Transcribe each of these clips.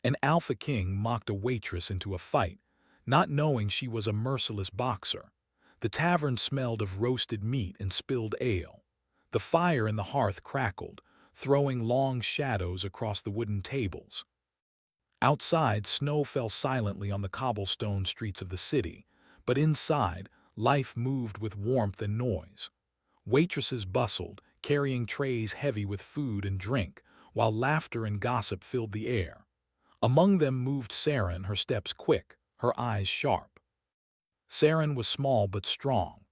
An alpha king mocked a waitress into a fight, not knowing she was a merciless boxer. The tavern smelled of roasted meat and spilled ale. The fire in the hearth crackled, throwing long shadows across the wooden tables. Outside, snow fell silently on the cobblestone streets of the city, but inside, life moved with warmth and noise. Waitresses bustled, carrying trays heavy with food and drink, while laughter and gossip filled the air. Among them moved Saren, her steps quick, her eyes sharp. Saren was small but strong.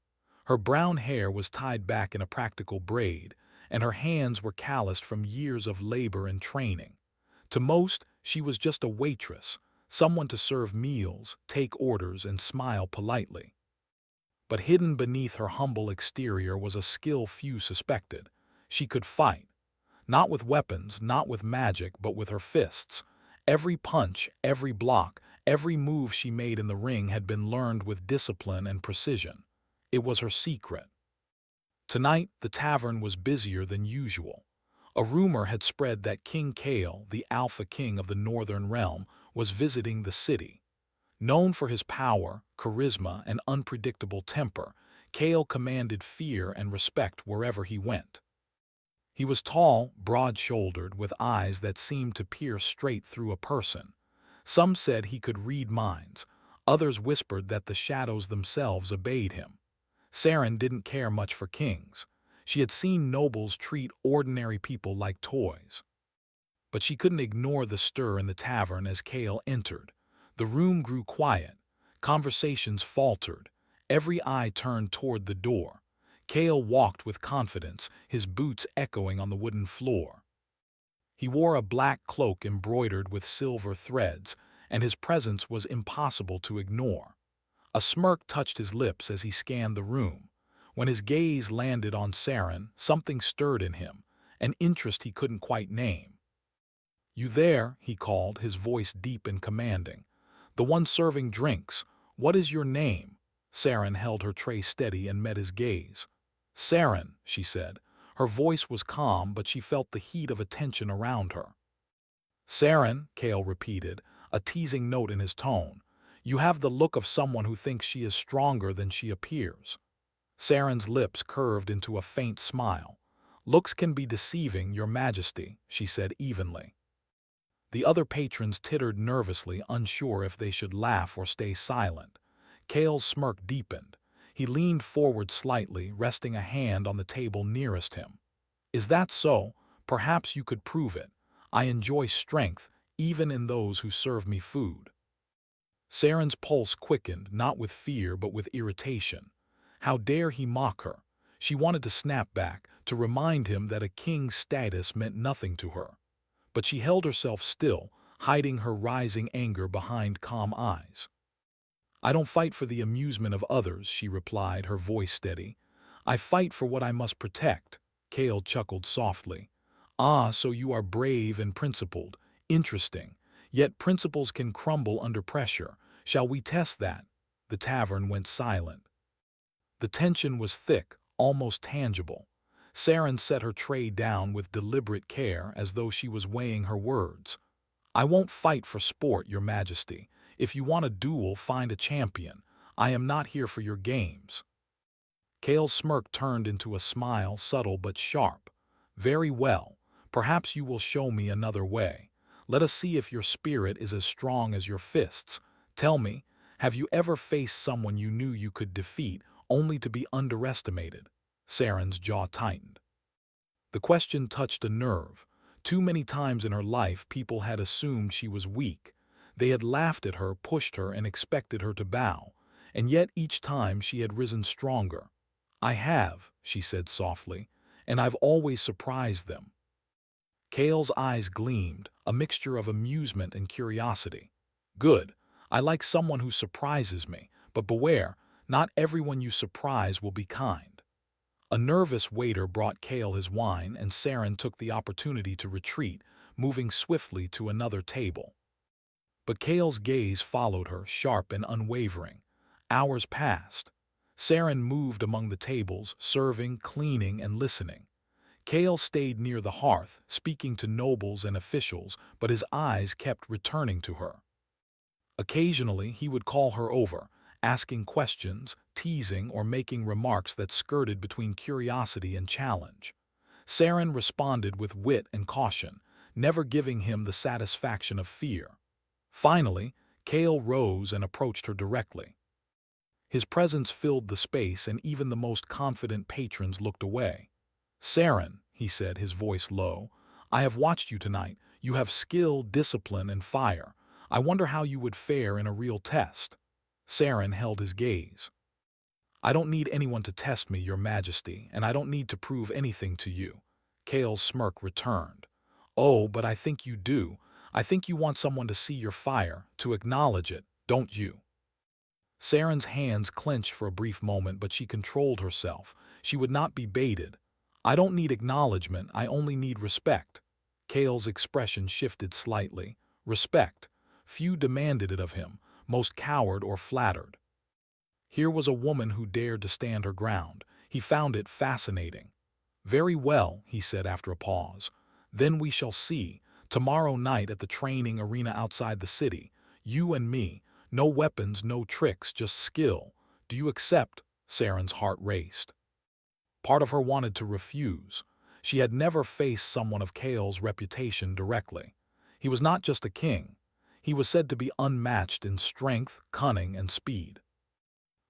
Her brown hair was tied back in a practical braid, and her hands were calloused from years of labor and training. To most, she was just a waitress, someone to serve meals, take orders, and smile politely. But hidden beneath her humble exterior was a skill few suspected. She could fight. Not with weapons, not with magic, but with her fists. Every punch, every block, every move she made in the ring had been learned with discipline and precision. It was her secret. Tonight, the tavern was busier than usual. A rumor had spread that King Kale, the Alpha King of the Northern Realm, was visiting the city. Known for his power, charisma, and unpredictable temper, Kale commanded fear and respect wherever he went. He was tall, broad-shouldered, with eyes that seemed to peer straight through a person. Some said he could read minds. Others whispered that the shadows themselves obeyed him. Saren didn't care much for kings. She had seen nobles treat ordinary people like toys. But she couldn't ignore the stir in the tavern as Kale entered. The room grew quiet. Conversations faltered. Every eye turned toward the door. Kale walked with confidence, his boots echoing on the wooden floor. He wore a black cloak embroidered with silver threads, and his presence was impossible to ignore. A smirk touched his lips as he scanned the room. When his gaze landed on Saren, something stirred in him, an interest he couldn't quite name. "You there?" he called, his voice deep and commanding. "The one serving drinks. What is your name?" Saren held her tray steady and met his gaze. "Saren," she said. Her voice was calm, but she felt the heat of attention around her. "Saren," Kale repeated, a teasing note in his tone. "You have the look of someone who thinks she is stronger than she appears." Saren's lips curved into a faint smile. "Looks can be deceiving, Your Majesty," she said evenly. The other patrons tittered nervously, unsure if they should laugh or stay silent. Kale's smirk deepened. He leaned forward slightly, resting a hand on the table nearest him. "Is that so? Perhaps you could prove it. I enjoy strength, even in those who serve me food." Saren's pulse quickened, not with fear but with irritation. How dare he mock her? She wanted to snap back, to remind him that a king's status meant nothing to her. But she held herself still, hiding her rising anger behind calm eyes. "I don't fight for the amusement of others," she replied, her voice steady. "I fight for what I must protect." Kale chuckled softly. "Ah, so you are brave and principled. Interesting. Yet principles can crumble under pressure. Shall we test that?" The tavern went silent. The tension was thick, almost tangible. Saren set her tray down with deliberate care, as though she was weighing her words. "I won't fight for sport, Your Majesty. If you want a duel, find a champion. I am not here for your games." Kale's smirk turned into a smile, subtle but sharp. "Very well. Perhaps you will show me another way. Let us see if your spirit is as strong as your fists. Tell me, have you ever faced someone you knew you could defeat, only to be underestimated?" Saren's jaw tightened. The question touched a nerve. Too many times in her life, people had assumed she was weak. They had laughed at her, pushed her, and expected her to bow. And yet each time she had risen stronger. "I have," she said softly, "and I've always surprised them." Kale's eyes gleamed, a mixture of amusement and curiosity. "Good. I like someone who surprises me, but beware, not everyone you surprise will be kind." A nervous waiter brought Kale his wine, and Saren took the opportunity to retreat, moving swiftly to another table. But Kale's gaze followed her, sharp and unwavering. Hours passed. Saren moved among the tables, serving, cleaning, and listening. Kale stayed near the hearth, speaking to nobles and officials, but his eyes kept returning to her. Occasionally, he would call her over, asking questions, teasing, or making remarks that skirted between curiosity and challenge. Saren responded with wit and caution, never giving him the satisfaction of fear. Finally, Kale rose and approached her directly. His presence filled the space, and even the most confident patrons looked away. "Saren," he said, his voice low, "I have watched you tonight. You have skill, discipline, and fire. I wonder how you would fare in a real test." Saren held his gaze. "I don't need anyone to test me, Your Majesty, and I don't need to prove anything to you." Kale's smirk returned. "Oh, but I think you do. I think you want someone to see your fire, to acknowledge it, don't you?" Saren's hands clenched for a brief moment, but she controlled herself. She would not be baited. "I don't need acknowledgement, I only need respect." Kale's expression shifted slightly. Respect. Few demanded it of him, most cowered or flattered. Here was a woman who dared to stand her ground. He found it fascinating. "Very well," he said after a pause. "Then we shall see. Tomorrow night at the training arena outside the city. You and me. No weapons, no tricks, just skill. Do you accept?" Saren's heart raced. Part of her wanted to refuse. She had never faced someone of Kale's reputation directly. He was not just a king. He was said to be unmatched in strength, cunning, and speed.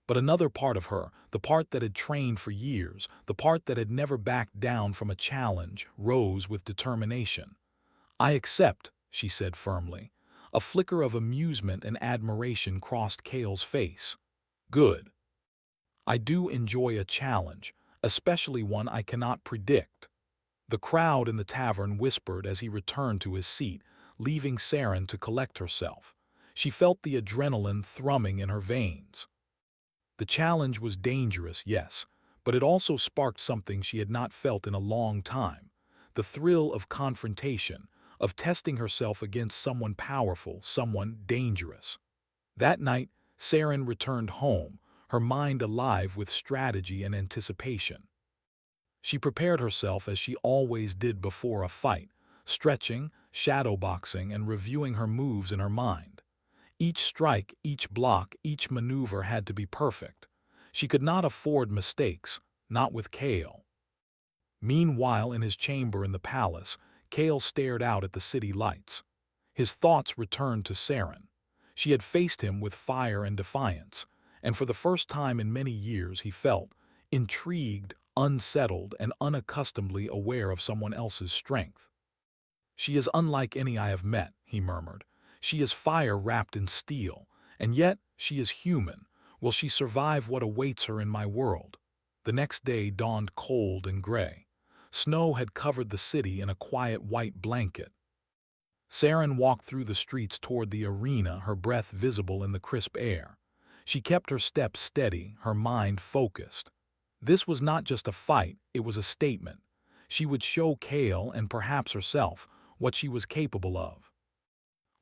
But another part of her, the part that had trained for years, the part that had never backed down from a challenge, rose with determination. "I accept," she said firmly. A flicker of amusement and admiration crossed Kale's face. "Good. I do enjoy a challenge, especially one I cannot predict." The crowd in the tavern whispered as he returned to his seat, leaving Saren to collect herself. She felt the adrenaline thrumming in her veins. The challenge was dangerous, yes, but it also sparked something she had not felt in a long time. The thrill of confrontation, of testing herself against someone powerful, someone dangerous. That night, Saren returned home, her mind alive with strategy and anticipation. She prepared herself as she always did before a fight, stretching, shadowboxing, and reviewing her moves in her mind. Each strike, each block, each maneuver had to be perfect. She could not afford mistakes, not with Kale. Meanwhile, in his chamber in the palace, Kale stared out at the city lights. His thoughts returned to Saren. She had faced him with fire and defiance, and for the first time in many years he felt intrigued, unsettled, and unaccustomedly aware of someone else's strength. "She is unlike any I have met," he murmured. "She is fire wrapped in steel, and yet she is human. Will she survive what awaits her in my world?" The next day dawned cold and gray. Snow had covered the city in a quiet white blanket. Saren walked through the streets toward the arena, her breath visible in the crisp air. She kept her steps steady, her mind focused. This was not just a fight, it was a statement. She would show Kale, and perhaps herself, what she was capable of.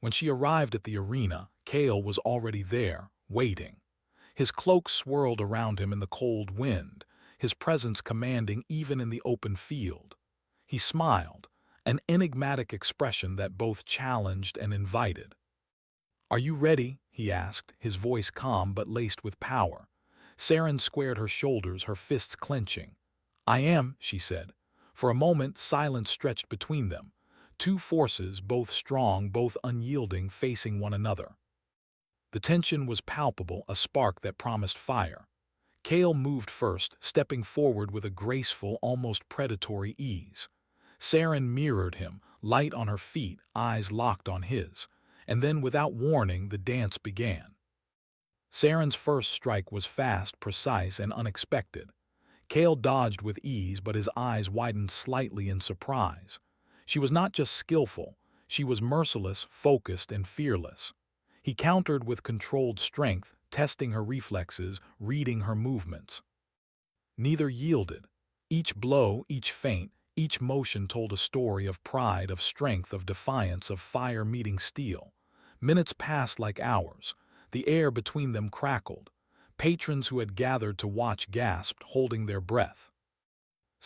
When she arrived at the arena, Kale was already there, waiting. His cloak swirled around him in the cold wind, his presence commanding even in the open field. He smiled, an enigmatic expression that both challenged and invited. "Are you ready?" he asked, his voice calm but laced with power. Saren squared her shoulders, her fists clenching. "I am," she said. For a moment, silence stretched between them. Two forces, both strong, both unyielding, facing one another. The tension was palpable, a spark that promised fire. Kale moved first, stepping forward with a graceful, almost predatory ease. Saren mirrored him, light on her feet, eyes locked on his. And then, without warning, the dance began. Saren's first strike was fast, precise, and unexpected. Kale dodged with ease, but his eyes widened slightly in surprise. She was not just skillful, she was merciless, focused, and fearless. He countered with controlled strength, testing her reflexes, reading her movements. Neither yielded. Each blow, each feint, each motion told a story of pride, of strength, of defiance, of fire meeting steel. Minutes passed like hours. The air between them crackled. Patrons who had gathered to watch gasped, holding their breath.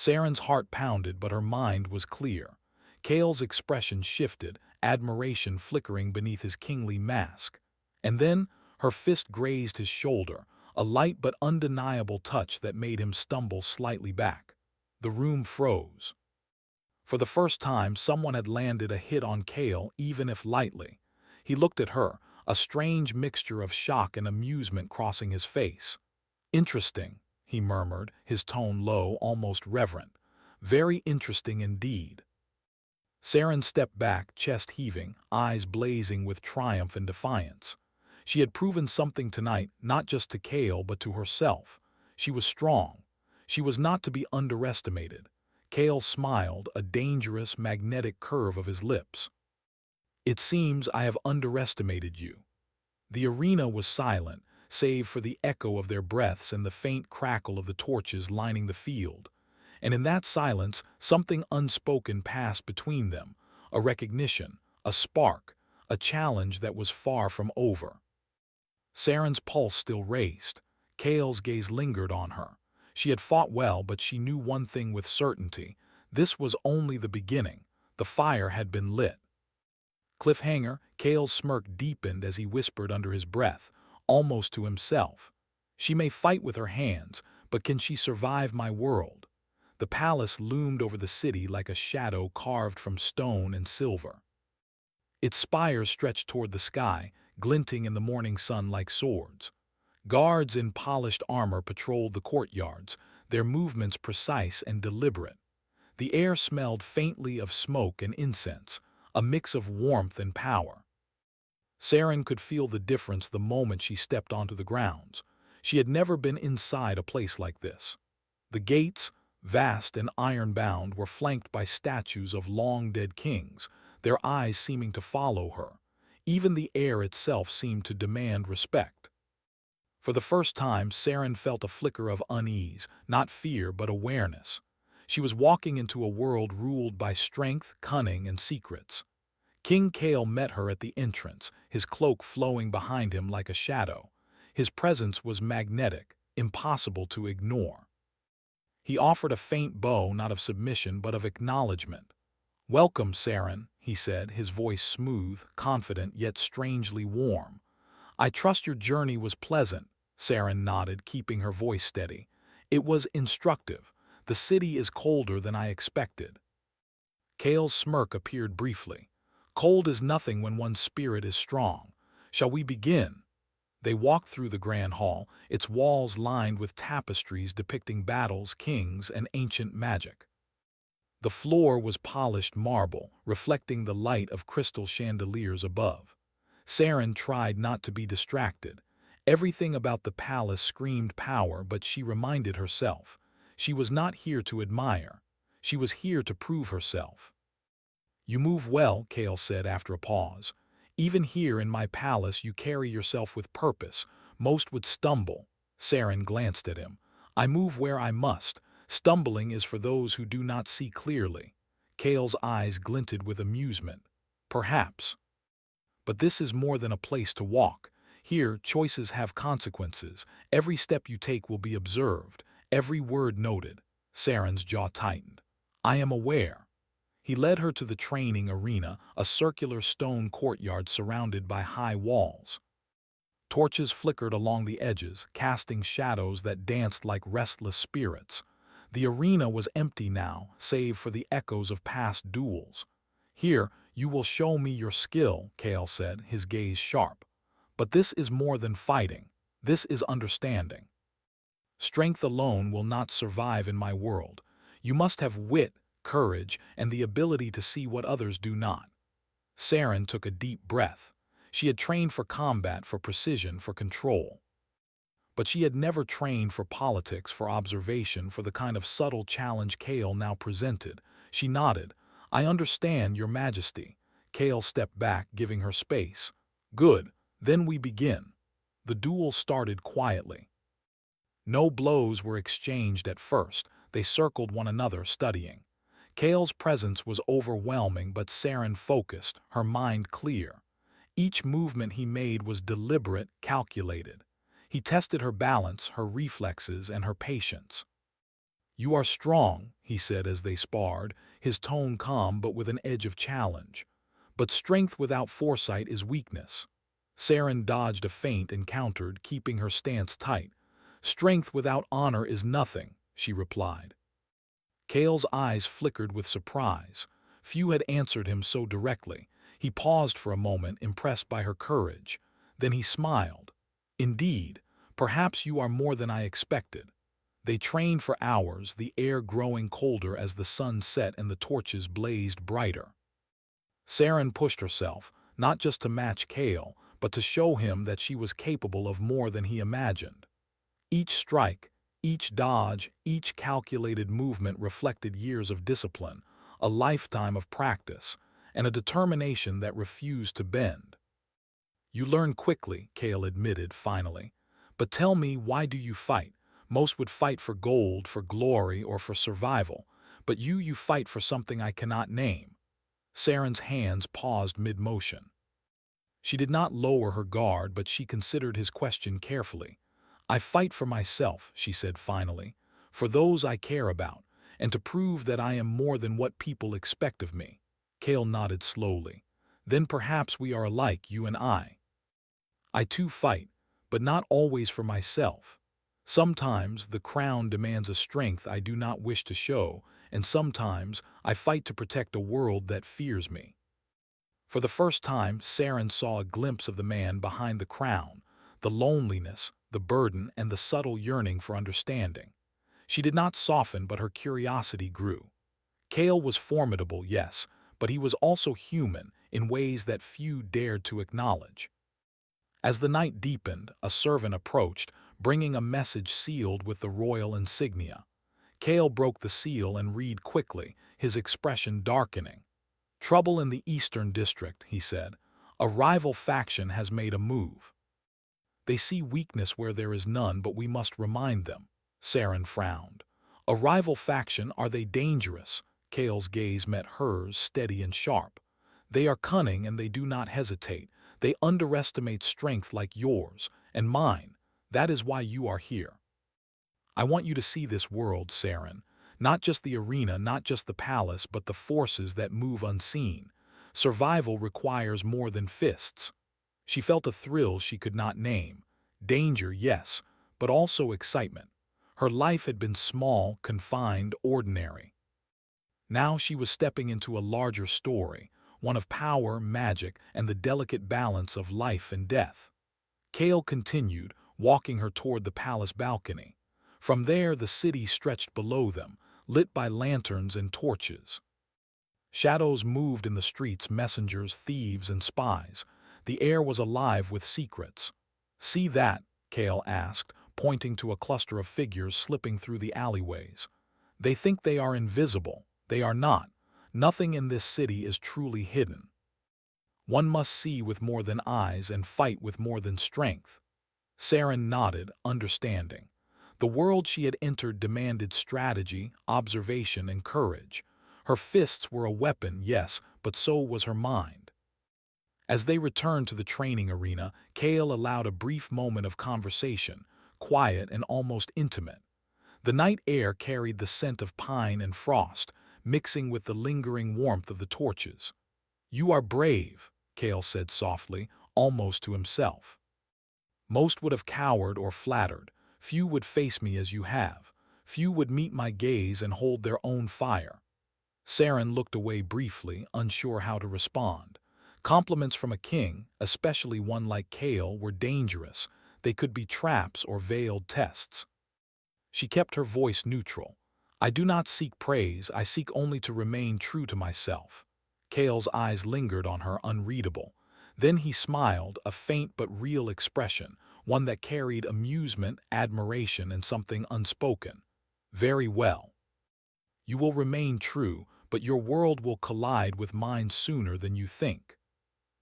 Saren's heart pounded, but her mind was clear. Kale's expression shifted, admiration flickering beneath his kingly mask. And then, her fist grazed his shoulder, a light but undeniable touch that made him stumble slightly back. The room froze. For the first time, someone had landed a hit on Kale, even if lightly. He looked at her, a strange mixture of shock and amusement crossing his face. "Interesting," he murmured, his tone low, almost reverent. "Very interesting indeed." Saren stepped back, chest heaving, eyes blazing with triumph and defiance. She had proven something tonight, not just to Kale but to herself. She was strong. She was not to be underestimated. Kale smiled, a dangerous, magnetic curve of his lips. "It seems I have underestimated you." The arena was silent, save for the echo of their breaths and the faint crackle of the torches lining the field. And in that silence, something unspoken passed between them, a recognition, a spark, a challenge that was far from over. Saren's pulse still raced. Kale's gaze lingered on her. She had fought well, but she knew one thing with certainty. This was only the beginning. The fire had been lit. Cliffhanger, Kale's smirk deepened as he whispered under his breath, almost to himself. "She may fight with her hands, but can she survive my world?" The palace loomed over the city like a shadow carved from stone and silver. Its spires stretched toward the sky, glinting in the morning sun like swords. Guards in polished armor patrolled the courtyards, their movements precise and deliberate. The air smelled faintly of smoke and incense, a mix of warmth and power. Saren could feel the difference the moment she stepped onto the grounds. She had never been inside a place like this. The gates, vast and iron-bound, were flanked by statues of long-dead kings, their eyes seeming to follow her. Even the air itself seemed to demand respect. For the first time, Saren felt a flicker of unease, not fear but awareness. She was walking into a world ruled by strength, cunning, and secrets. King Kale met her at the entrance, his cloak flowing behind him like a shadow. His presence was magnetic, impossible to ignore. He offered a faint bow, not of submission but of acknowledgement. "Welcome, Saren," he said, his voice smooth, confident, yet strangely warm. "I trust your journey was pleasant." Saren nodded, keeping her voice steady. "It was instructive. The city is colder than I expected." Kale's smirk appeared briefly. "Cold is nothing when one's spirit is strong. Shall we begin?" They walked through the grand hall, its walls lined with tapestries depicting battles, kings, and ancient magic. The floor was polished marble, reflecting the light of crystal chandeliers above. Saren tried not to be distracted. Everything about the palace screamed power, but she reminded herself. She was not here to admire. She was here to prove herself. "You move well," Kale said after a pause. "Even here in my palace you carry yourself with purpose. Most would stumble." Saren glanced at him. "I move where I must. Stumbling is for those who do not see clearly." Kale's eyes glinted with amusement. "Perhaps. But this is more than a place to walk. Here, choices have consequences. Every step you take will be observed, every word noted." Saren's jaw tightened. "I am aware." He led her to the training arena, a circular stone courtyard surrounded by high walls. Torches flickered along the edges, casting shadows that danced like restless spirits. The arena was empty now, save for the echoes of past duels. "Here, you will show me your skill," Kale said, his gaze sharp. "But this is more than fighting. This is understanding. Strength alone will not survive in my world. You must have wit, courage, and the ability to see what others do not." Saren took a deep breath. She had trained for combat, for precision, for control. But she had never trained for politics, for observation, for the kind of subtle challenge Kale now presented. She nodded. "I understand, Your Majesty." Kale stepped back, giving her space. "Good. Then we begin." The duel started quietly. No blows were exchanged at first. They circled one another, studying. Kale's presence was overwhelming, but Saren focused, her mind clear. Each movement he made was deliberate, calculated. He tested her balance, her reflexes, and her patience. "You are strong," he said as they sparred, his tone calm but with an edge of challenge. "But strength without foresight is weakness." Saren dodged a feint and countered, keeping her stance tight. "Strength without honor is nothing," she replied. Kale's eyes flickered with surprise. Few had answered him so directly. He paused for a moment, impressed by her courage. Then he smiled. "Indeed, perhaps you are more than I expected." They trained for hours, the air growing colder as the sun set and the torches blazed brighter. Saren pushed herself, not just to match Kale, but to show him that she was capable of more than he imagined. Each strike, each dodge, each calculated movement reflected years of discipline, a lifetime of practice, and a determination that refused to bend. "You learn quickly," Kale admitted finally. "But tell me, why do you fight? Most would fight for gold, for glory, or for survival. But you fight for something I cannot name." Saren's hands paused mid-motion. She did not lower her guard, but she considered his question carefully. "I fight for myself," she said finally, "for those I care about, and to prove that I am more than what people expect of me." Kale nodded slowly. "Then perhaps we are alike, you and I. I too fight, but not always for myself. Sometimes the crown demands a strength I do not wish to show, and sometimes I fight to protect a world that fears me." For the first time, Saren saw a glimpse of the man behind the crown, the loneliness, the burden, and the subtle yearning for understanding. She did not soften, but her curiosity grew. Kale was formidable, yes, but he was also human in ways that few dared to acknowledge. As the night deepened, a servant approached, bringing a message sealed with the royal insignia. Kale broke the seal and read quickly, his expression darkening. "Trouble in the Eastern District," he said. "A rival faction has made a move. They see weakness where there is none, but we must remind them." Saren frowned. "A rival faction? Are they dangerous?" Kale's gaze met hers, steady and sharp. "They are cunning and they do not hesitate. They underestimate strength like yours and mine. That is why you are here. I want you to see this world, Saren. Not just the arena, not just the palace, but the forces that move unseen. Survival requires more than fists." She felt a thrill she could not name. Danger, yes, but also excitement. Her life had been small, confined, ordinary. Now she was stepping into a larger story, one of power, magic, and the delicate balance of life and death. Kale continued, walking her toward the palace balcony. From there, the city stretched below them, lit by lanterns and torches. Shadows moved in the streets, messengers, thieves, and spies. The air was alive with secrets. "See that?" Kale asked, pointing to a cluster of figures slipping through the alleyways. "They think they are invisible. They are not. Nothing in this city is truly hidden. One must see with more than eyes and fight with more than strength." Saren nodded, understanding. The world she had entered demanded strategy, observation, and courage. Her fists were a weapon, yes, but so was her mind. As they returned to the training arena, Kale allowed a brief moment of conversation, quiet and almost intimate. The night air carried the scent of pine and frost, mixing with the lingering warmth of the torches. "You are brave," Kale said softly, almost to himself. "Most would have cowered or flattered. Few would face me as you have. Few would meet my gaze and hold their own fire." Saren looked away briefly, unsure how to respond. Compliments from a king, especially one like Kale, were dangerous. They could be traps or veiled tests. She kept her voice neutral. "I do not seek praise, I seek only to remain true to myself." Kale's eyes lingered on her, unreadable. Then he smiled, a faint but real expression, one that carried amusement, admiration, and something unspoken. "Very well. You will remain true, but your world will collide with mine sooner than you think."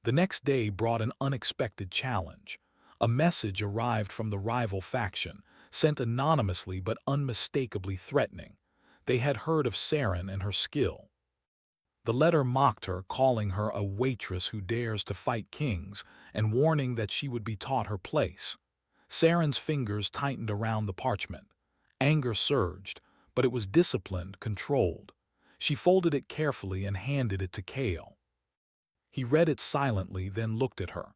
The next day brought an unexpected challenge. A message arrived from the rival faction, sent anonymously but unmistakably threatening. They had heard of Saren and her skill. The letter mocked her, calling her a waitress who dares to fight kings, and warning that she would be taught her place. Saren's fingers tightened around the parchment. Anger surged, but it was disciplined, controlled. She folded it carefully and handed it to Kale. He read it silently, then looked at her.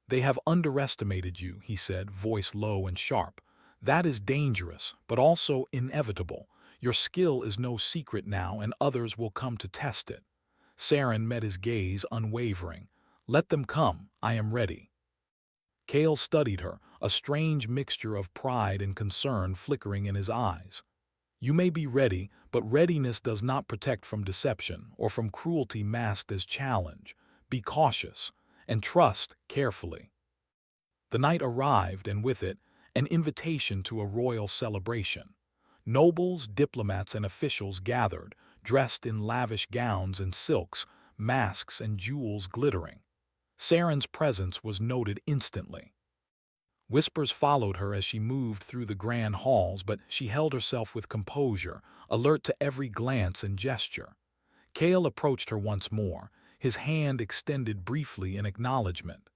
"They have underestimated you," he said, voice low and sharp. "That is dangerous, but also inevitable. Your skill is no secret now, and others will come to test it." Saren met his gaze, unwavering. "Let them come. I am ready." Kale studied her, a strange mixture of pride and concern flickering in his eyes. "You may be ready, but readiness does not protect from deception or from cruelty masked as challenge. Be cautious, and trust carefully." The night arrived, and with it, an invitation to a royal celebration. Nobles, diplomats, and officials gathered, dressed in lavish gowns and silks, masks and jewels glittering. Saren's presence was noted instantly. Whispers followed her as she moved through the grand halls, but she held herself with composure, alert to every glance and gesture. Kale approached her once more, his hand extended briefly in acknowledgement.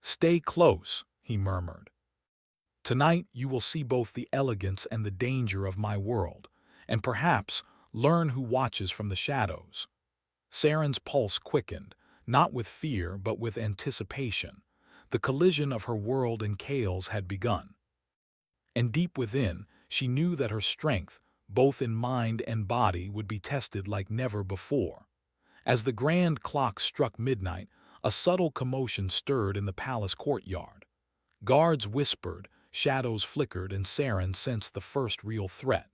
"Stay close," he murmured. "Tonight you will see both the elegance and the danger of my world, and perhaps learn who watches from the shadows." Saren's pulse quickened, not with fear but with anticipation. The collision of her world and Kale's had begun. And deep within, she knew that her strength, both in mind and body, would be tested like never before. As the grand clock struck midnight, a subtle commotion stirred in the palace courtyard. Guards whispered, shadows flickered, and Saren sensed the first real threat.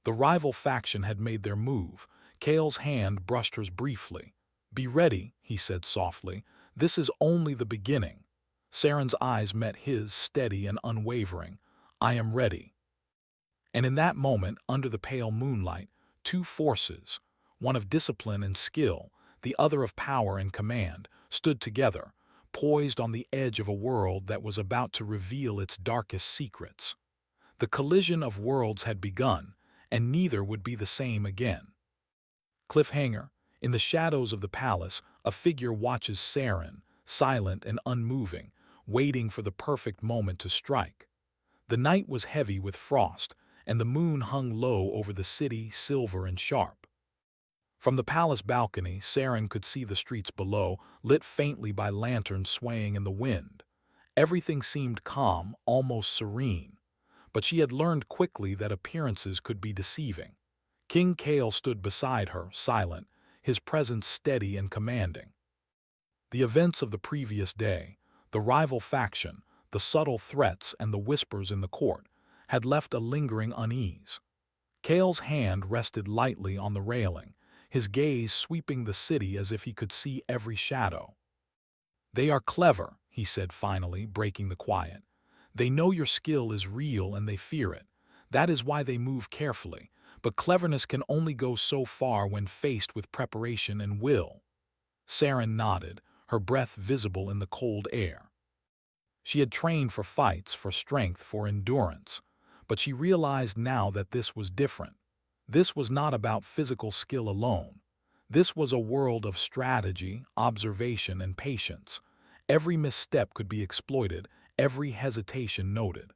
The rival faction had made their move. Kale's hand brushed hers briefly. "Be ready," he said softly. "This is only the beginning." Saren's eyes met his, steady and unwavering. "I am ready." And in that moment, under the pale moonlight, two forces, one of discipline and skill, the other of power and command, stood together, poised on the edge of a world that was about to reveal its darkest secrets. The collision of worlds had begun, and neither would be the same again. Cliffhanger. In the shadows of the palace, a figure watches Saren, silent and unmoving, waiting for the perfect moment to strike. The night was heavy with frost, and the moon hung low over the city, silver and sharp. From the palace balcony, Saren could see the streets below, lit faintly by lanterns swaying in the wind. Everything seemed calm, almost serene. But she had learned quickly that appearances could be deceiving. King Kale stood beside her, silent, his presence steady and commanding. The events of the previous day, the rival faction, the subtle threats and the whispers in the court, had left a lingering unease. Kale's hand rested lightly on the railing, his gaze sweeping the city as if he could see every shadow. "They are clever," he said finally, breaking the quiet. "They know your skill is real and they fear it. That is why they move carefully. But cleverness can only go so far when faced with preparation and will." Saren nodded, her breath visible in the cold air. She had trained for fights, for strength, for endurance. But she realized now that this was different. This was not about physical skill alone. This was a world of strategy, observation, and patience. Every misstep could be exploited, every hesitation noted.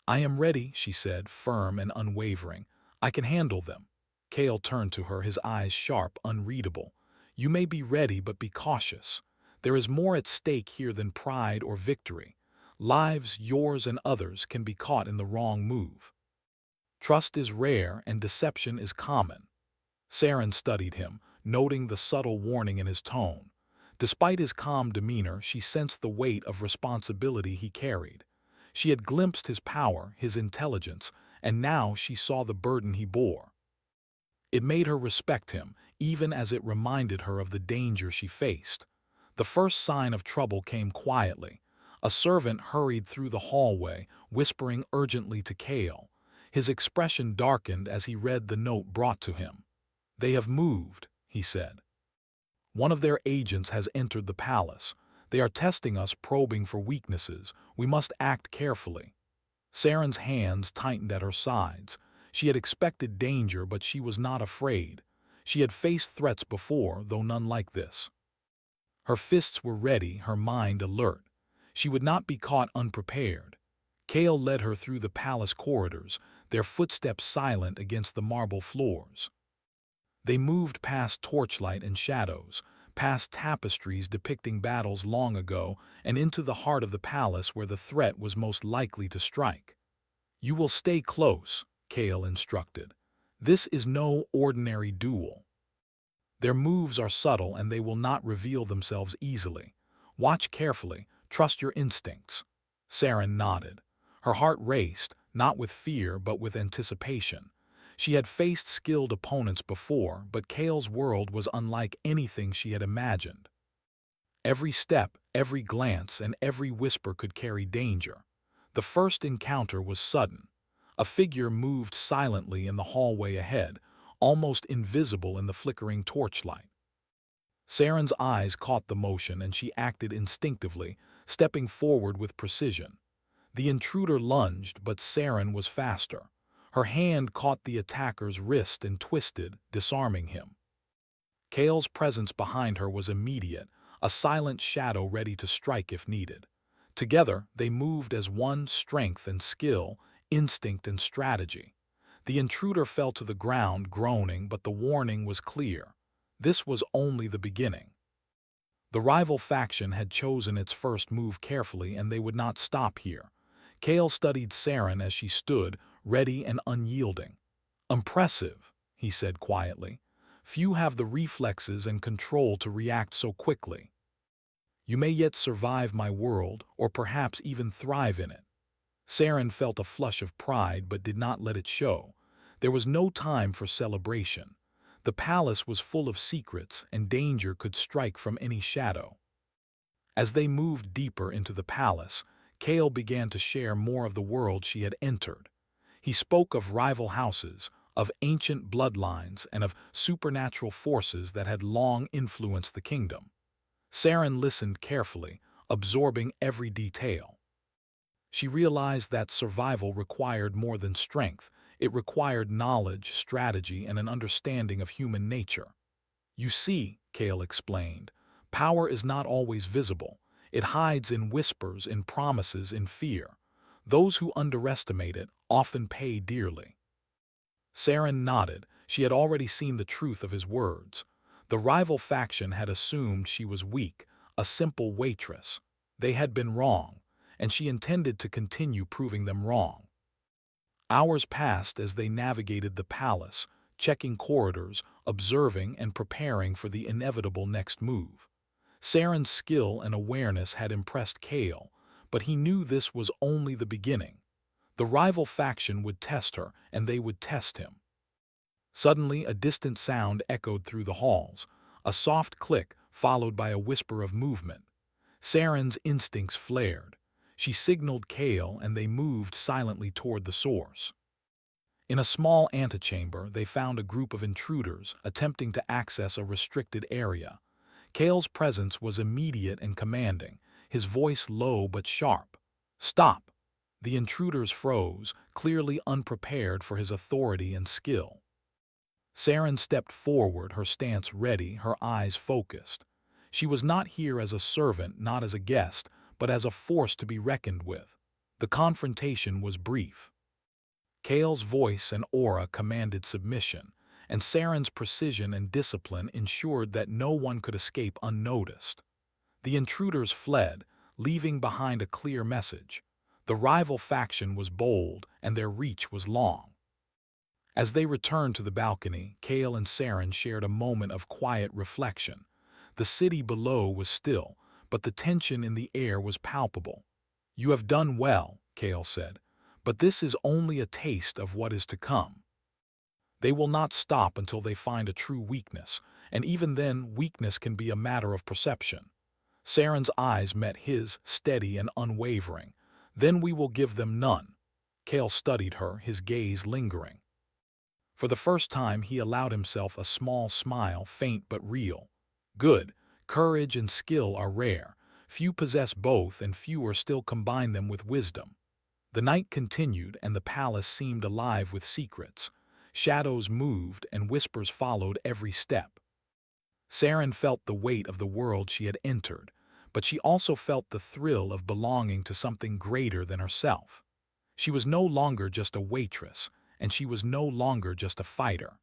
"I am ready," she said, firm and unwavering. "I can handle them." Kale turned to her, his eyes sharp, unreadable. "You may be ready, but be cautious. There is more at stake here than pride or victory. Lives, yours and others, can be caught in the wrong move. Trust is rare and deception is common." Saren studied him, noting the subtle warning in his tone. Despite his calm demeanor, she sensed the weight of responsibility he carried. She had glimpsed his power, his intelligence, and now she saw the burden he bore. It made her respect him, even as it reminded her of the danger she faced. The first sign of trouble came quietly. A servant hurried through the hallway, whispering urgently to Kale. His expression darkened as he read the note brought to him. "They have moved," he said. "One of their agents has entered the palace. They are testing us, probing for weaknesses. We must act carefully." Saren's hands tightened at her sides. She had expected danger, but she was not afraid. She had faced threats before, though none like this. Her fists were ready, her mind alert. She would not be caught unprepared. Kale led her through the palace corridors, their footsteps silent against the marble floors. They moved past torchlight and shadows, past tapestries depicting battles long ago, and into the heart of the palace where the threat was most likely to strike. "You will stay close," Kale instructed. "This is no ordinary duel. Their moves are subtle and they will not reveal themselves easily. Watch carefully, trust your instincts." Saren nodded. Her heart raced, not with fear but with anticipation. She had faced skilled opponents before, but Kale's world was unlike anything she had imagined. Every step, every glance, and every whisper could carry danger. The first encounter was sudden. A figure moved silently in the hallway ahead, almost invisible in the flickering torchlight. Saren's eyes caught the motion and she acted instinctively, stepping forward with precision. The intruder lunged, but Saren was faster. Her hand caught the attacker's wrist and twisted, disarming him. Kale's presence behind her was immediate, a silent shadow ready to strike if needed. Together, they moved as one, strength and skill, instinct and strategy. The intruder fell to the ground, groaning, but the warning was clear. This was only the beginning. The rival faction had chosen its first move carefully, and they would not stop here. Kale studied Saren as she stood, ready and unyielding. "Impressive," he said quietly. "Few have the reflexes and control to react so quickly. You may yet survive my world, or perhaps even thrive in it." Saren felt a flush of pride but did not let it show. There was no time for celebration. The palace was full of secrets, and danger could strike from any shadow. As they moved deeper into the palace, Kale began to share more of the world she had entered. He spoke of rival houses, of ancient bloodlines, and of supernatural forces that had long influenced the kingdom. Saren listened carefully, absorbing every detail. She realized that survival required more than strength. It required knowledge, strategy, and an understanding of human nature. "You see," Kale explained, "power is not always visible. It hides in whispers, in promises, in fear. Those who underestimate it often pay dearly." Saren nodded. She had already seen the truth of his words. The rival faction had assumed she was weak, a simple waitress. They had been wrong, and she intended to continue proving them wrong. Hours passed as they navigated the palace, checking corridors, observing and preparing for the inevitable next move. Saren's skill and awareness had impressed Kale, but he knew this was only the beginning. The rival faction would test her, and they would test him. Suddenly, a distant sound echoed through the halls, a soft click followed by a whisper of movement. Saren's instincts flared. She signaled Kale, and they moved silently toward the source. In a small antechamber, they found a group of intruders attempting to access a restricted area. Kale's presence was immediate and commanding, his voice low but sharp. "Stop!" The intruders froze, clearly unprepared for his authority and skill. Saren stepped forward, her stance ready, her eyes focused. She was not here as a servant, not as a guest, but as a force to be reckoned with. The confrontation was brief. Kale's voice and aura commanded submission, and Saren's precision and discipline ensured that no one could escape unnoticed. The intruders fled, leaving behind a clear message. The rival faction was bold, and their reach was long. As they returned to the balcony, Kale and Saren shared a moment of quiet reflection. The city below was still, but the tension in the air was palpable. "You have done well," Kale said, "but this is only a taste of what is to come. They will not stop until they find a true weakness, and even then, weakness can be a matter of perception." Saren's eyes met his, steady and unwavering. "Then we will give them none." Kale studied her, his gaze lingering. For the first time, he allowed himself a small smile, faint but real. "Good. Courage and skill are rare. Few possess both, and fewer still combine them with wisdom." The night continued, and the palace seemed alive with secrets. Shadows moved, and whispers followed every step. Saren felt the weight of the world she had entered, but she also felt the thrill of belonging to something greater than herself. She was no longer just a waitress. and she was no longer just a fighter.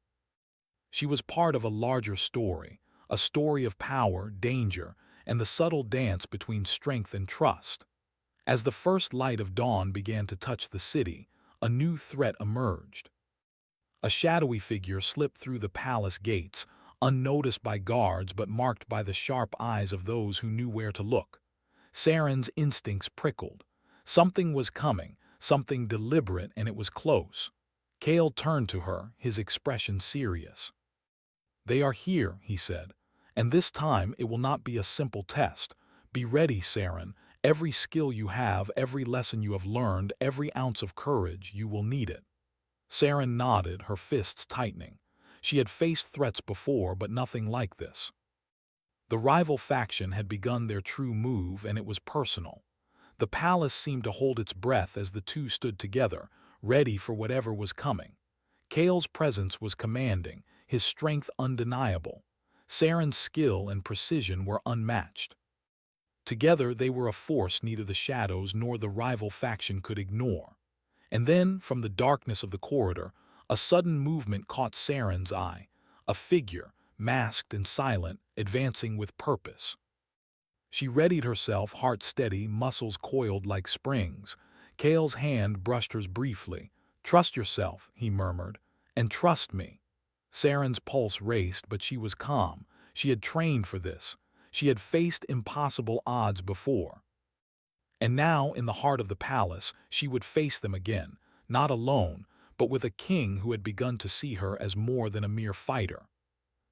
She was part of a larger story, a story of power, danger, and the subtle dance between strength and trust. As the first light of dawn began to touch the city, a new threat emerged. A shadowy figure slipped through the palace gates, unnoticed by guards but marked by the sharp eyes of those who knew where to look. Saren's instincts prickled. Something was coming, something deliberate, and it was close. Kale turned to her, his expression serious. "They are here," he said, "and this time it will not be a simple test. Be ready, Saren. Every skill you have, every lesson you have learned, every ounce of courage, you will need it." Saren nodded, her fists tightening. She had faced threats before, but nothing like this. The rival faction had begun their true move, and it was personal. The palace seemed to hold its breath as the two stood together, ready for whatever was coming. Kale's presence was commanding, his strength undeniable. Saren's skill and precision were unmatched. Together they were a force neither the shadows nor the rival faction could ignore. And then, from the darkness of the corridor, a sudden movement caught Saren's eye, a figure, masked and silent, advancing with purpose. She readied herself, heart steady, muscles coiled like springs. Kale's hand brushed hers briefly. "Trust yourself," he murmured, "and trust me." Saren's pulse raced, but she was calm. She had trained for this. She had faced impossible odds before. And now, in the heart of the palace, she would face them again, not alone, but with a king who had begun to see her as more than a mere fighter.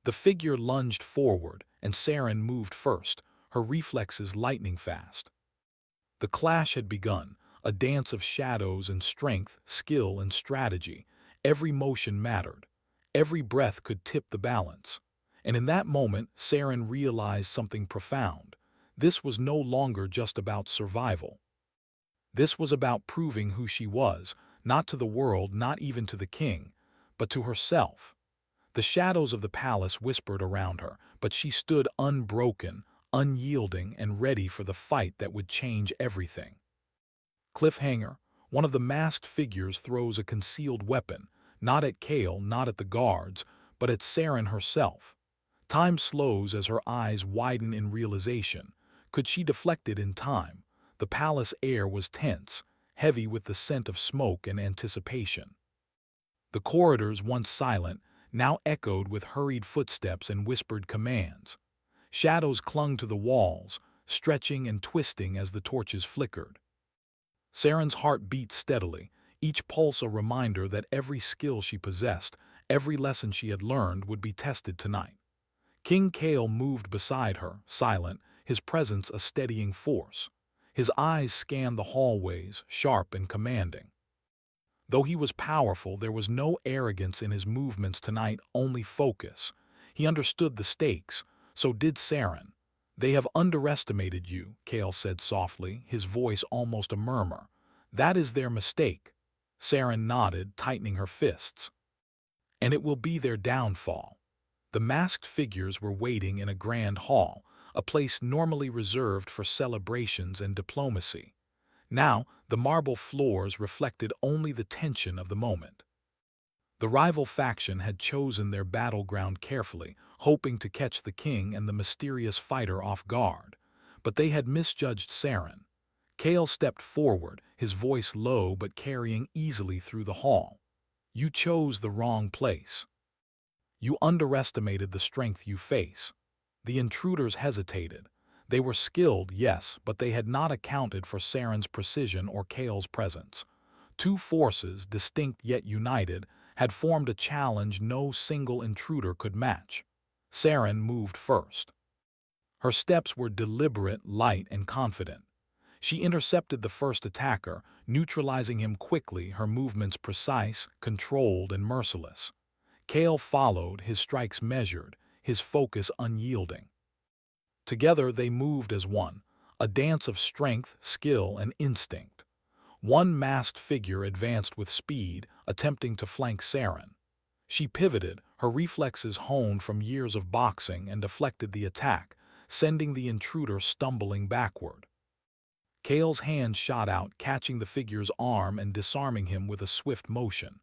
The figure lunged forward, and Saren moved first, her reflexes lightning fast. The clash had begun, a dance of shadows and strength, skill and strategy. Every motion mattered. Every breath could tip the balance. And in that moment, Saren realized something profound. This was no longer just about survival. This was about proving who she was, not to the world, not even to the king, but to herself. The shadows of the palace whispered around her, but she stood unbroken, unyielding, and ready for the fight that would change everything. Cliffhanger, one of the masked figures throws a concealed weapon, not at Kale, not at the guards, but at Saren herself. Time slows as her eyes widen in realization. Could she deflect it in time? The palace air was tense, heavy with the scent of smoke and anticipation. The corridors, once silent, now echoed with hurried footsteps and whispered commands. Shadows clung to the walls, stretching and twisting as the torches flickered. Saren's heart beat steadily, each pulse a reminder that every skill she possessed, every lesson she had learned, would be tested tonight. King Kale moved beside her, silent, his presence a steadying force. His eyes scanned the hallways, sharp and commanding. Though he was powerful, there was no arrogance in his movements tonight, only focus. He understood the stakes. So did Saren. "They have underestimated you," Kale said softly, his voice almost a murmur. "That is their mistake." Saren nodded, tightening her fists. "And it will be their downfall." The masked figures were waiting in a grand hall, a place normally reserved for celebrations and diplomacy. Now, the marble floors reflected only the tension of the moment. The rival faction had chosen their battleground carefully, hoping to catch the king and the mysterious fighter off guard. But they had misjudged Saren. Kale stepped forward, his voice low but carrying easily through the hall. "You chose the wrong place. You underestimated the strength you face." The intruders hesitated. They were skilled, yes, but they had not accounted for Saren's precision or Kale's presence. Two forces, distinct yet united, had formed a challenge no single intruder could match. Saren moved first. Her steps were deliberate, light, and confident. She intercepted the first attacker, neutralizing him quickly, her movements precise, controlled, and merciless. Kale followed, his strikes measured, his focus unyielding. Together they moved as one, a dance of strength, skill, and instinct. One masked figure advanced with speed, attempting to flank Saren. She pivoted, her reflexes honed from years of boxing, and deflected the attack, sending the intruder stumbling backward. Kale's hand shot out, catching the figure's arm and disarming him with a swift motion.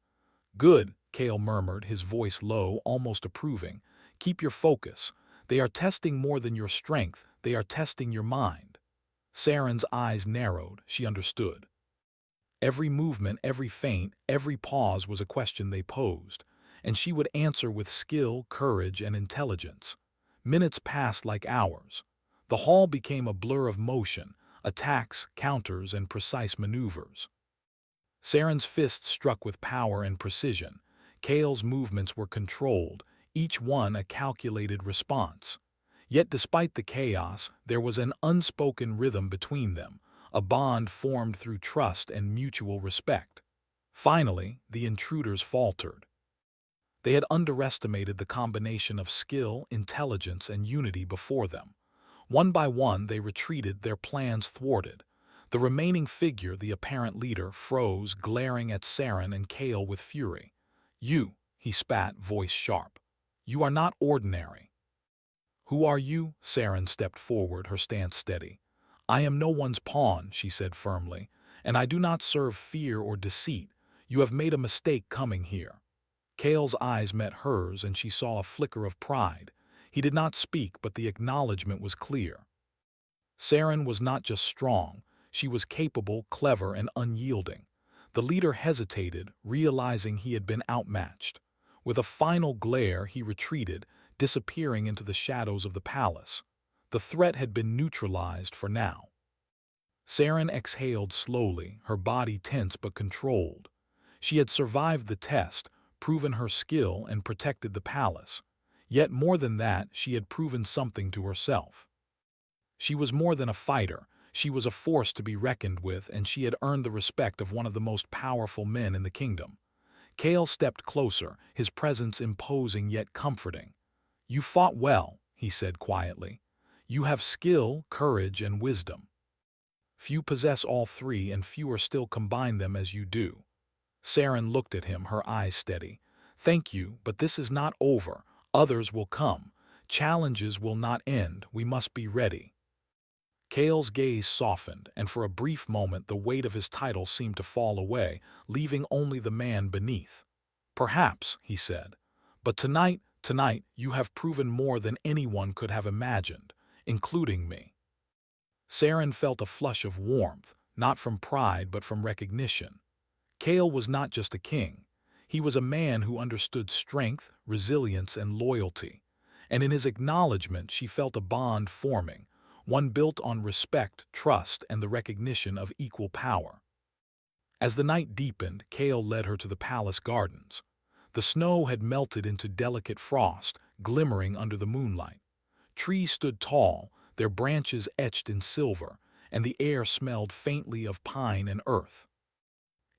Good, Kale murmured, his voice low, almost approving. Keep your focus. They are testing more than your strength, they are testing your mind. Saren's eyes narrowed, she understood. Every movement, every feint, every pause was a question they posed, and she would answer with skill, courage, and intelligence. Minutes passed like hours. The hall became a blur of motion, attacks, counters, and precise maneuvers. Saren's fists struck with power and precision. Kale's movements were controlled, each one a calculated response. Yet despite the chaos, there was an unspoken rhythm between them, a bond formed through trust and mutual respect. Finally, the intruders faltered. They had underestimated the combination of skill, intelligence, and unity before them. One by one they retreated, their plans thwarted. The remaining figure, the apparent leader, froze, glaring at Saren and Kale with fury. "You," he spat, voice sharp. "You are not ordinary." "Who are you?" Saren stepped forward, her stance steady. "I am no one's pawn," she said firmly, "and I do not serve fear or deceit. You have made a mistake coming here." Kale's eyes met hers, and she saw a flicker of pride. He did not speak, but the acknowledgement was clear. Saren was not just strong, she was capable, clever, and unyielding. The leader hesitated, realizing he had been outmatched. With a final glare, he retreated, disappearing into the shadows of the palace. The threat had been neutralized for now. Saren exhaled slowly, her body tense but controlled. She had survived the test, proven her skill, and protected the palace. Yet more than that, she had proven something to herself. She was more than a fighter, she was a force to be reckoned with, and she had earned the respect of one of the most powerful men in the kingdom. Kale stepped closer, his presence imposing yet comforting. "You fought well," he said quietly. "You have skill, courage, and wisdom. Few possess all three, and fewer still combine them as you do." Saren looked at him, her eyes steady. "Thank you, but this is not over. Others will come. Challenges will not end. We must be ready." Kale's gaze softened, and for a brief moment the weight of his title seemed to fall away, leaving only the man beneath. "Perhaps," he said, "but tonight, you have proven more than anyone could have imagined, including me." Saren felt a flush of warmth, not from pride but from recognition. Kale was not just a king. He was a man who understood strength, resilience, and loyalty. And in his acknowledgement she felt a bond forming, one built on respect, trust, and the recognition of equal power. As the night deepened, Kale led her to the palace gardens. The snow had melted into delicate frost, glimmering under the moonlight. Trees stood tall, their branches etched in silver, and the air smelled faintly of pine and earth.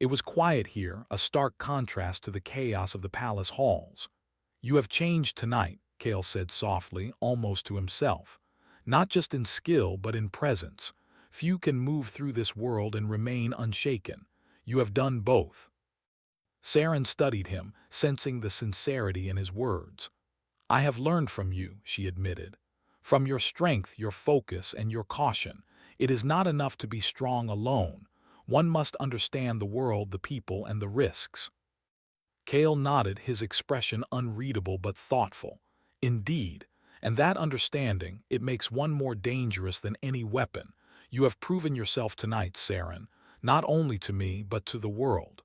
It was quiet here, a stark contrast to the chaos of the palace halls. "You have changed tonight," Kale said softly, almost to himself. "Not just in skill, but in presence. Few can move through this world and remain unshaken. You have done both." Saren studied him, sensing the sincerity in his words. "I have learned from you," she admitted. "From your strength, your focus, and your caution. It is not enough to be strong alone. One must understand the world, the people, and the risks." Kale nodded, his expression unreadable but thoughtful. "Indeed, and that understanding, it makes one more dangerous than any weapon. You have proven yourself tonight, Saren, not only to me but to the world."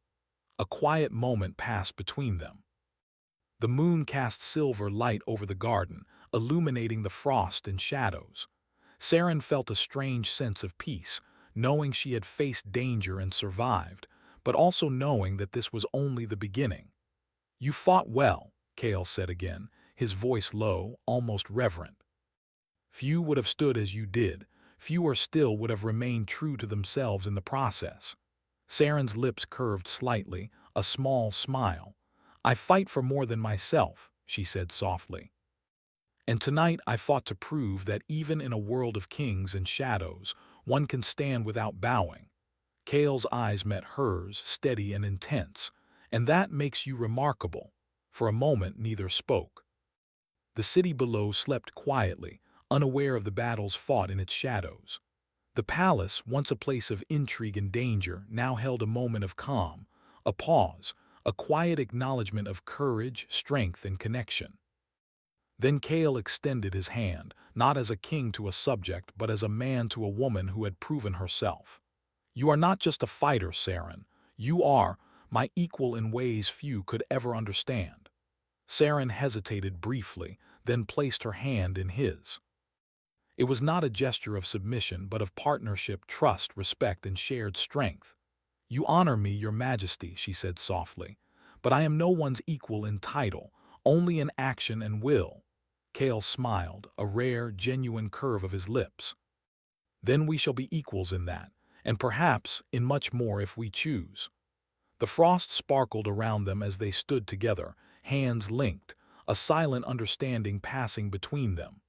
A quiet moment passed between them. The moon cast silver light over the garden, illuminating the frost and shadows. Saren felt a strange sense of peace, knowing she had faced danger and survived, but also knowing that this was only the beginning. "You fought well," Kale said again, his voice low, almost reverent. "Few would have stood as you did, fewer still would have remained true to themselves in the process." Saren's lips curved slightly, a small smile. "I fight for more than myself," she said softly. "And tonight I fought to prove that even in a world of kings and shadows, one can stand without bowing." Kale's eyes met hers, steady and intense. "And that makes you remarkable." For a moment neither spoke. The city below slept quietly, unaware of the battles fought in its shadows. The palace, once a place of intrigue and danger, now held a moment of calm, a pause, a quiet acknowledgement of courage, strength, and connection. Then Kale extended his hand, not as a king to a subject, but as a man to a woman who had proven herself. "You are not just a fighter, Saren. You are my equal in ways few could ever understand." Saren hesitated briefly, then placed her hand in his. It was not a gesture of submission, but of partnership, trust, respect, and shared strength. "You honor me, your majesty," she said softly, "but I am no one's equal in title, only in action and will." Kale smiled, a rare, genuine curve of his lips. "Then we shall be equals in that, and perhaps in much more if we choose." The frost sparkled around them as they stood together, hands linked, a silent understanding passing between them.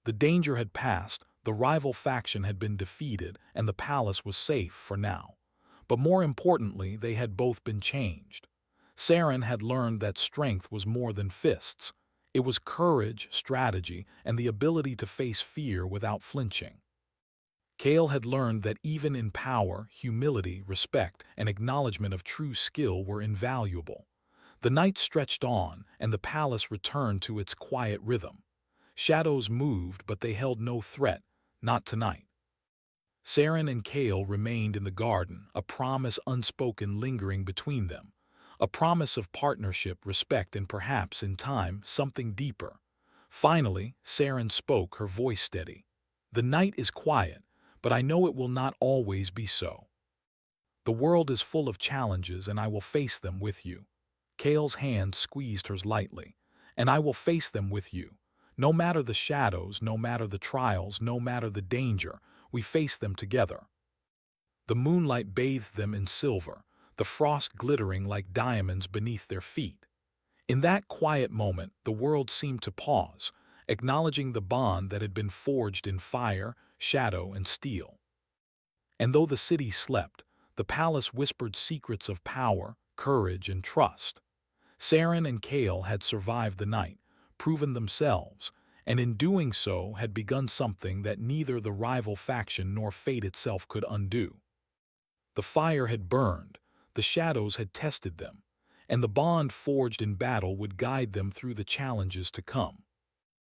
The danger had passed, the rival faction had been defeated, and the palace was safe for now. But more importantly, they had both been changed. Saren had learned that strength was more than fists. It was courage, strategy, and the ability to face fear without flinching. Kale had learned that even in power, humility, respect, and acknowledgement of true skill were invaluable. The night stretched on, and the palace returned to its quiet rhythm. Shadows moved, but they held no threat, not tonight. Saren and Kale remained in the garden, a promise unspoken lingering between them. A promise of partnership, respect, and perhaps, in time, something deeper. Finally, Saren spoke, her voice steady. "The night is quiet, but I know it will not always be so. The world is full of challenges, and I will face them with you." Kale's hand squeezed hers lightly. "And I will face them with you. No matter the shadows, no matter the trials, no matter the danger, we face them together." The moonlight bathed them in silver, the frost glittering like diamonds beneath their feet. In that quiet moment, the world seemed to pause, acknowledging the bond that had been forged in fire, shadow, and steel. And though the city slept, the palace whispered secrets of power, courage, and trust. Saren and Kale had survived the night, proven themselves, and in doing so had begun something that neither the rival faction nor fate itself could undo. The fire had burned, the shadows had tested them, and the bond forged in battle would guide them through the challenges to come.